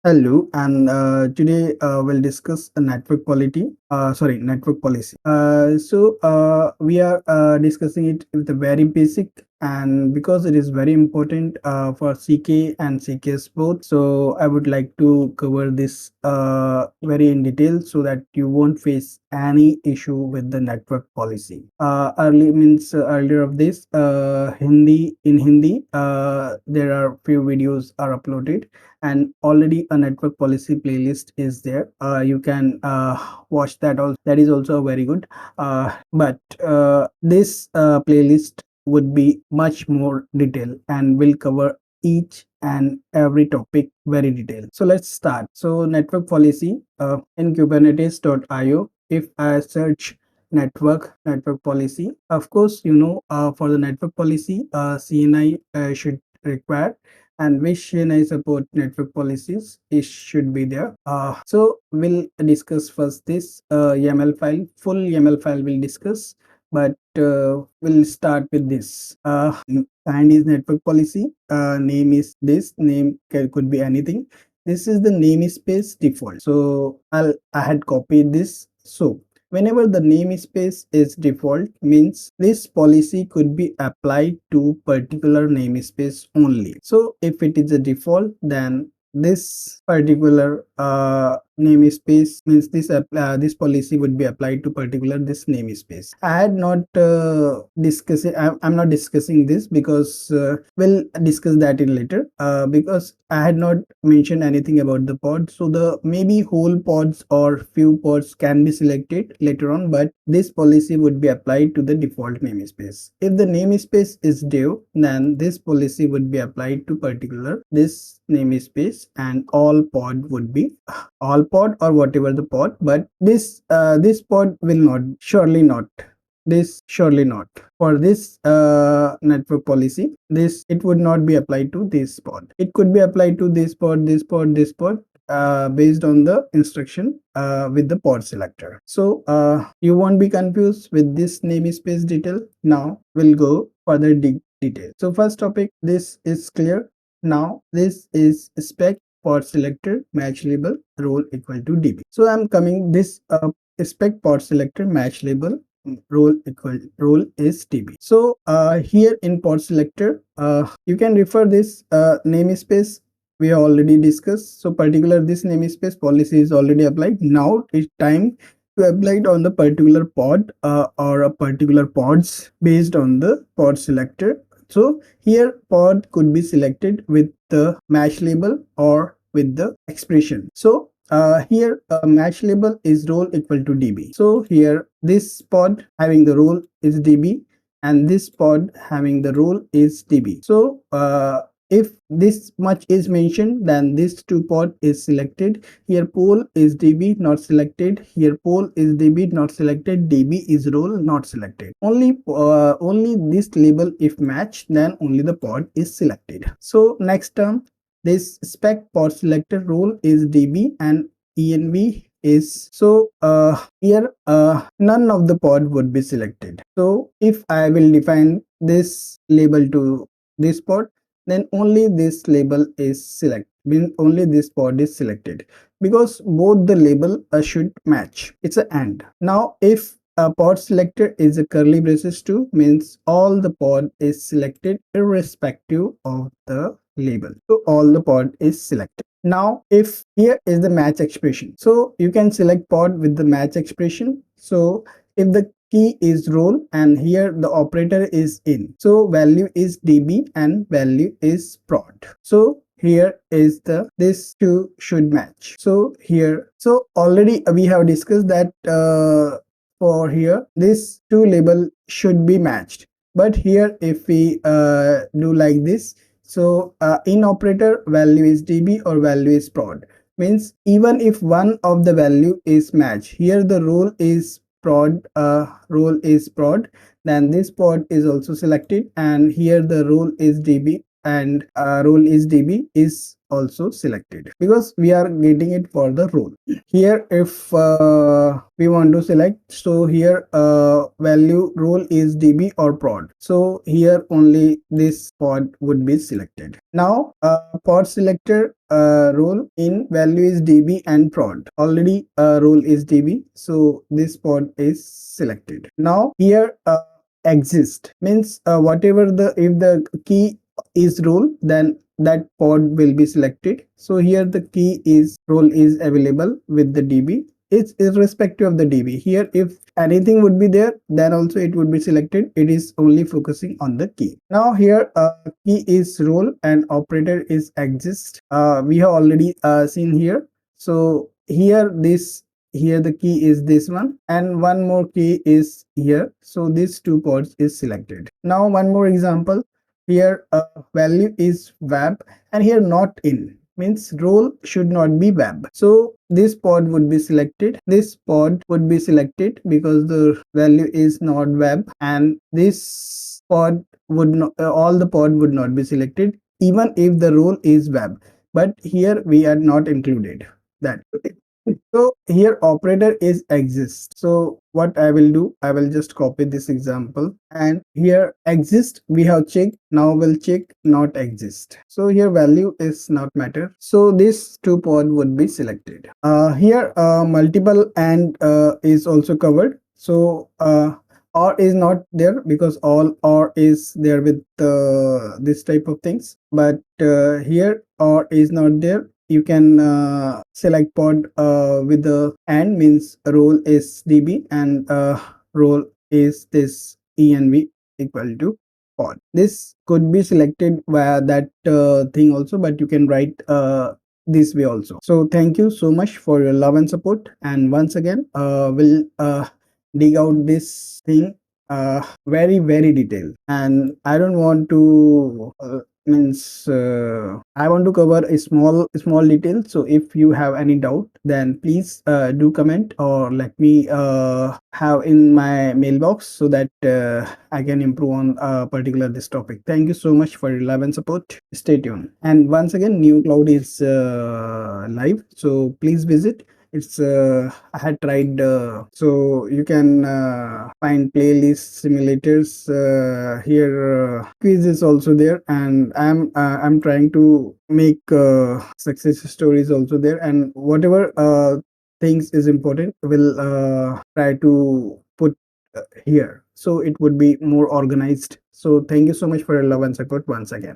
Hello, and today we'll discuss network quality. Network policy. We are discussing it with a very basic, and because it is very important for CK and CKS both. So I would like to cover this very in detail so that you won't face any issue with the network policy. Earlier of this Hindi. There are few videos are uploaded, and already a network policy playlist is there. You can watch that also. That is also very good. But this playlist would be much more detailed and will cover each and every topic very detailed. So let's start. So network policy in kubernetes.io, if I search network policy, of course, for the network policy, CNI should require, and which CNI support network policies, it should be there. So we'll discuss first this YAML file. Full YAML file we'll discuss, but we'll start with this. Kind is network policy. Name is this. Name could be anything. This is the namespace default. So I had copied this. So whenever the namespace is default, means this policy could be applied to particular namespace only. So if it is a default, then this particular namespace means this policy would be applied to particular this namespace. I had not discussing. I'm not discussing this because we'll discuss that in later. Because I had not mentioned anything about the pod, so the maybe whole pods or few pods can be selected later on, but this policy would be applied to the default namespace. If the namespace is dev, then this policy would be applied to particular this namespace, and all pod would be all pod or whatever the pod, but this pod will not, surely not, this surely not. For this network policy, this it would not be applied to this pod. It could be applied to this pod, this pod, this pod, based on the instruction with the pod selector. So you won't be confused with this namespace detail. Now we'll go further detail. So first topic, this is clear. Now this is spec pod selector match label role equal to db. So I'm coming this spec pod selector match label role is db. So here in pod selector, you can refer this namespace we already discussed. So particular this namespace policy is already applied. Now it's time to apply it on the particular pod or a particular pods based on the pod selector. So here pod could be selected with the match label or with the expression. So here match label is role equal to db. So here this pod having the role is db, and this pod having the role is db. So if this much is mentioned, then this two pod is selected. Here pole is db not selected. Here pole is db not selected. db is role not selected. Only this label if matched, then only the pod is selected. So next term, this spec pod selector role is db and env is, so here none of the pod would be selected. So if I will define this label to this pod, then only this label is selected, means only this pod is selected, because both the label should match. It's an AND. Now if a pod selector is a curly braces 2, means all the pod is selected irrespective of the label. So all the pod is selected. Now if here is the match expression, so you can select pod with the match expression. So if the key is role and here the operator is in, so value is db and value is prod. So here is the this two should match. So here, so already we have discussed that for here this two label should be matched. But here if we do like this, so in operator value is db or value is prod, means even if one of the value is matched, here the role is prod, then this pod is also selected, and here the role is db and role is db is also selected because we are getting it for the role. Here if we want to select, so here value role is db or prod, so here only this pod would be selected. Now pod selector role in value is db and prod, already role is db, so this pod is selected. Now here exist means whatever the, if the key is role, then that pod will be selected. So here the key is role is available with the db, it's irrespective of the db. Here if anything would be there, then also it would be selected, it is only focusing on the key. Now here key is role and operator is exist, we have already seen here. So here this, here the key is this one and one more key is here, so these two pods is selected. Now one more example, here value is web and here not in means role should not be web, so this pod would be selected, this pod would be selected because the value is not web, and this pod would not, all the pod would not be selected even if the role is web, but here we are not included that. So here operator is exist, so what I will do, I will just copy this example and here exist we have checked, now we'll check not exist, so here value is not matter, so this two pod would be selected. Here multiple and is also covered, so or is not there because all or is there with this type of things, but here or is not there, you can select pod with the and means role is db and role is this env equal to pod. This could be selected via that thing also, but you can write this way also. So thank you so much for your love and support, and once again we'll dig out this thing very detailed, and I don't want to means I want to cover a small detail, so if you have any doubt then please do comment or let me have in my mailbox so that I can improve on particular this topic. Thank you so much for your love and support, stay tuned, and once again Neokloud is live, so please visit. It's I had tried, so you can find playlists, simulators here, quiz is also there, and I'm trying to make success stories also there, and whatever things is important will try to put here, so it would be more organized. So thank you so much for your love and support once again.